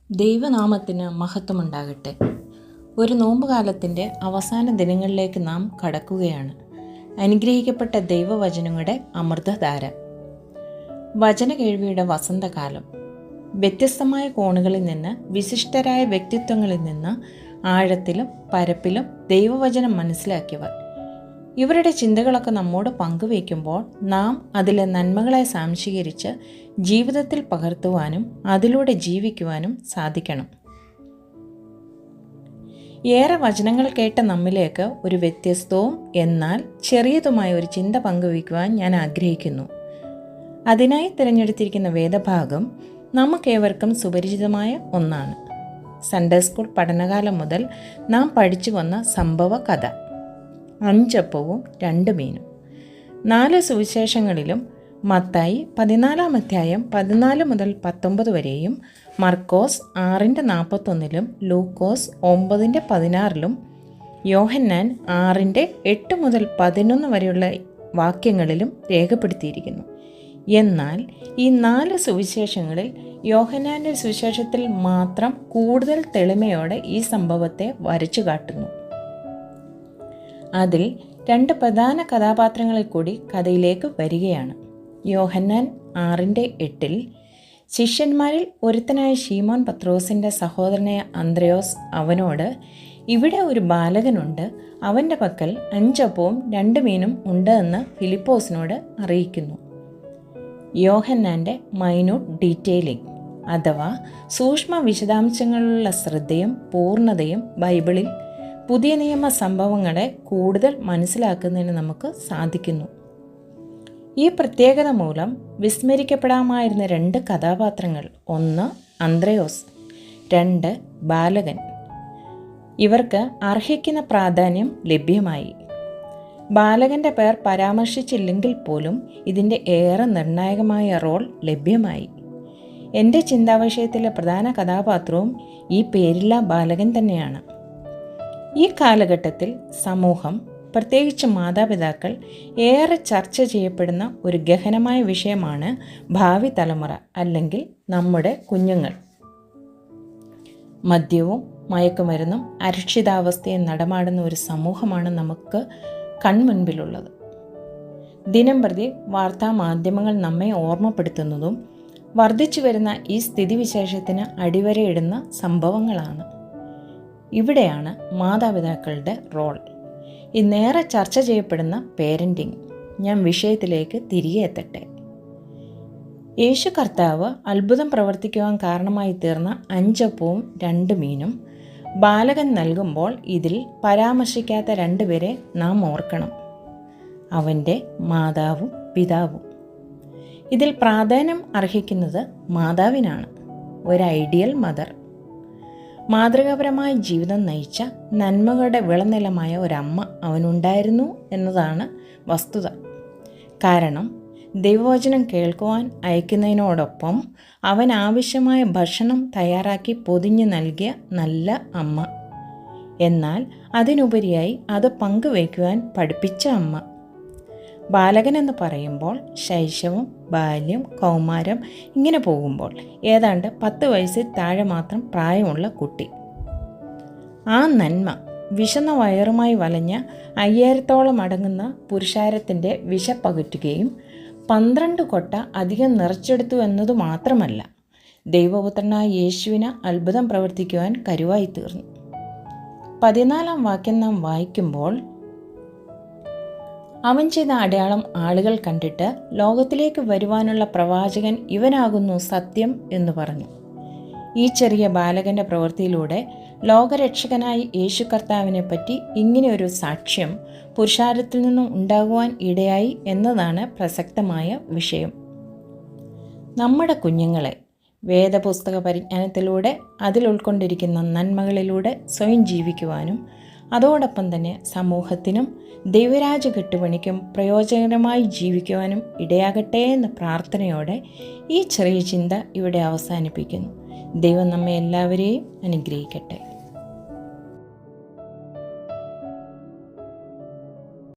ദൈവനാമത്തിന് മഹത്വമുണ്ടാകട്ടെ. ഒരു നോമ്പുകാലത്തിൻ്റെ അവസാന ദിനങ്ങളിലേക്ക് നാം കടക്കുകയാണ്. അനുഗ്രഹിക്കപ്പെട്ട ദൈവവചനങ്ങളുടെ അമൃതധാര. വചനകേൾവിയുടെ വസന്തകാലം. വ്യത്യസ്തമായ കോണുകളിൽ നിന്ന്, വിശിഷ്ടരായ വ്യക്തിത്വങ്ങളിൽ നിന്ന് ആഴത്തിലും പരപ്പിലും ദൈവവചനം മനസ്സിലാക്കിയവർ. ഇവരുടെ ചിന്തകളൊക്കെ നമ്മോട് പങ്കുവയ്ക്കുമ്പോൾ നാം അതിലെ നന്മകളെ സാംശീകരിച്ച് ജീവിതത്തിൽ പകർത്തുവാനും അതിലൂടെ ജീവിക്കുവാനും സാധിക്കണം. ഏറെ വചനങ്ങൾ കേട്ട നമ്മിലേക്ക് ഒരു വ്യത്യസ്തവും എന്നാൽ ചെറിയതുമായ ഒരു ചിന്ത പങ്കുവയ്ക്കുവാൻ ഞാൻ ആഗ്രഹിക്കുന്നു. അതിനായി തിരഞ്ഞെടുത്തിരിക്കുന്ന വേദഭാഗം നമുക്കേവർക്കും സുപരിചിതമായ ഒന്നാണ്. സൺഡേ സ്കൂൾ പഠനകാലം മുതൽ നാം പഠിച്ചു വന്ന സംഭവ കഥ. 5 അപ്പവും 2 മീനും. 4 സുവിശേഷങ്ങളിലും മത്തായി 14-ാം അധ്യായം 14 മുതൽ 19 വരെയും, മർക്കോസ് 6:41, ലൂക്കോസ് 9:16, യോഹന്നാൻ 6:8 മുതൽ 11 വരെയുള്ള വാക്യങ്ങളിലും രേഖപ്പെടുത്തിയിരിക്കുന്നു. എന്നാൽ ഈ 4 സുവിശേഷങ്ങളിൽ യോഹന്നാൻ്റെ സുവിശേഷത്തിൽ മാത്രം കൂടുതൽ തെളിമയോടെ ഈ സംഭവത്തെ വരച്ചു കാട്ടുന്നു. അതിൽ 2 പ്രധാന കഥാപാത്രങ്ങളിൽ കൂടി കഥയിലേക്ക് വരികയാണ്. യോഹന്നാൻ 6:8 ശിഷ്യന്മാരിൽ ഒരുത്തനായ ശീമോൻ പത്രോസിൻ്റെ സഹോദരനായ അന്ത്രയോസ് അവനോട്, ഇവിടെ ഒരു ബാലകനുണ്ട്, അവൻ്റെ പക്കൽ 5 അപ്പവും 2 മീനും ഉണ്ട് എന്ന് ഫിലിപ്പോസിനോട് അറിയിക്കുന്നു. യോഹന്നാൻ്റെ മൈന്യൂട്ട് ഡീറ്റെയിലിംഗ് അഥവാ സൂക്ഷ്മ വിശദാംശങ്ങളുള്ള ശ്രദ്ധയും പൂർണ്ണതയും ബൈബിളിൽ പുതിയ നിയമ സംഭവങ്ങളെ കൂടുതൽ മനസ്സിലാക്കുന്നതിന് നമുക്ക് സാധിക്കുന്നു. ഈ പ്രത്യേകത മൂലം വിസ്മരിക്കപ്പെടാമായിരുന്ന 2 കഥാപാത്രങ്ങൾ, 1 അന്ത്രയോസ്, 2 ബാലകൻ, ഇവർക്ക് അർഹിക്കുന്ന പ്രാധാന്യം ലഭ്യമായി. ബാലകൻ്റെ പേർ പരാമർശിച്ചില്ലെങ്കിൽ പോലും ഇതിൻ്റെ ഏറെ നിർണായകമായ റോൾ ലഭ്യമായി. എൻ്റെ ചിന്താവിഷയത്തിലെ പ്രധാന കഥാപാത്രവും ഈ പേരില്ലാ ബാലകൻ തന്നെയാണ്. ഈ കാലഘട്ടത്തിൽ സമൂഹം, പ്രത്യേകിച്ച് മാതാപിതാക്കൾ, ഏറെ ചർച്ച ചെയ്യപ്പെടുന്ന ഒരു ഗഹനമായ വിഷയമാണ് ഭാവി തലമുറ അല്ലെങ്കിൽ നമ്മുടെ കുഞ്ഞുങ്ങൾ. മദ്യവും മയക്കുമരുന്നും അരക്ഷിതാവസ്ഥയും നടമാടുന്ന ഒരു സമൂഹമാണ് നമുക്ക് കൺമുൻപിലുള്ളത്. ദിനം പ്രതി വാർത്താ മാധ്യമങ്ങൾ നമ്മെ ഓർമ്മപ്പെടുത്തുന്നതും വർദ്ധിച്ചു വരുന്ന ഈ സ്ഥിതിവിശേഷത്തിന് അടിവരയിടുന്ന സംഭവങ്ങളാണ്. ഇവിടെയാണ് മാതാപിതാക്കളുടെ റോൾ. ഇന്നേറെ ചർച്ച ചെയ്യപ്പെടുന്ന പേരൻറ്റിങ്. ഞാൻ വിഷയത്തിലേക്ക് തിരികെ എത്തട്ടെ. യേശു കർത്താവ് അത്ഭുതം പ്രവർത്തിക്കുവാൻ കാരണമായി തീർന്ന 5 അപ്പവും 2 മീനും ബാലകൻ നൽകുമ്പോൾ ഇതിൽ പരാമർശിക്കാത്ത 2 പേരെ നാം ഓർക്കണം. അവൻ്റെ മാതാവും പിതാവും. ഇതിൽ പ്രാധാന്യം അർഹിക്കുന്നത് മാതാവിനാണ്. ഒരു ഐഡിയൽ മദർ, മാതൃകാപരമായ ജീവിതം നയിച്ച നന്മകളുടെ വിളനിലമായ ഒരമ്മ അവനുണ്ടായിരുന്നു എന്നതാണ് വസ്തുത. കാരണം ദൈവവചനം കേൾക്കുവാൻ അയക്കുന്നതിനോടൊപ്പം അവൻ ആവശ്യമായ ഭക്ഷണം തയ്യാറാക്കി പൊതിഞ്ഞു നൽകിയ നല്ല അമ്മ. എന്നാൽ അതിനുപരിയായി അത് പങ്കുവയ്ക്കുവാൻ പഠിപ്പിച്ച അമ്മ. ബാലകൻ എന്ന് പറയുമ്പോൾ ശൈശവം, ബാല്യം, കൗമാരം ഇങ്ങനെ പോകുമ്പോൾ ഏതാണ്ട് 10 വയസ്സിൽ താഴെ മാത്രം പ്രായമുള്ള കുട്ടി. ആ നന്മ വിശന്ന വയറുമായി വലഞ്ഞ 5000-ഓളം അടങ്ങുന്ന പുരുഷാരത്തിൻ്റെ വിശപ്പകറ്റുകയും 12 കൊട്ട അധികം നിറച്ചെടുത്തു എന്നതു മാത്രമല്ല, ദൈവപുത്രനായ യേശുവിന് അത്ഭുതം പ്രവർത്തിക്കുവാൻ കരുവായി തീർന്നു. 14-ാം വാക്യം നാം വായിക്കുമ്പോൾ, അവൻ ചെയ്ത അടയാളം ആളുകൾ കണ്ടിട്ട് ലോകത്തിലേക്ക് വരുവാനുള്ള പ്രവാചകൻ ഇവനാകുന്നു സത്യം എന്ന് പറഞ്ഞു. ഈ ചെറിയ ബാലകൻ്റെ പ്രവൃത്തിയിലൂടെ ലോകരക്ഷകനായി യേശു കർത്താവിനെ പറ്റി ഇങ്ങനെയൊരു സാക്ഷ്യം പുരുഷാരത്തിൽ നിന്നും ഉണ്ടാകുവാൻ ഇടയായി എന്നതാണ് പ്രസക്തമായ വിഷയം. നമ്മുടെ കുഞ്ഞുങ്ങളെ വേദപുസ്തക പരിജ്ഞാനത്തിലൂടെ അതിൽ ഉൾക്കൊണ്ടിരിക്കുന്ന നന്മകളിലൂടെ സ്വയം ജീവിക്കുവാനും അതോടൊപ്പം തന്നെ സമൂഹത്തിനും ദൈവരാജ്യ കെട്ടുപണിക്കും പ്രയോജനകരമായി ജീവിക്കുവാനും ഇടയാകട്ടെ എന്ന പ്രാർത്ഥനയോടെ ഈ ചെറിയ ചിന്ത ഇവിടെ അവസാനിപ്പിക്കുന്നു. ദൈവം നമ്മെ എല്ലാവരെയും അനുഗ്രഹിക്കട്ടെ.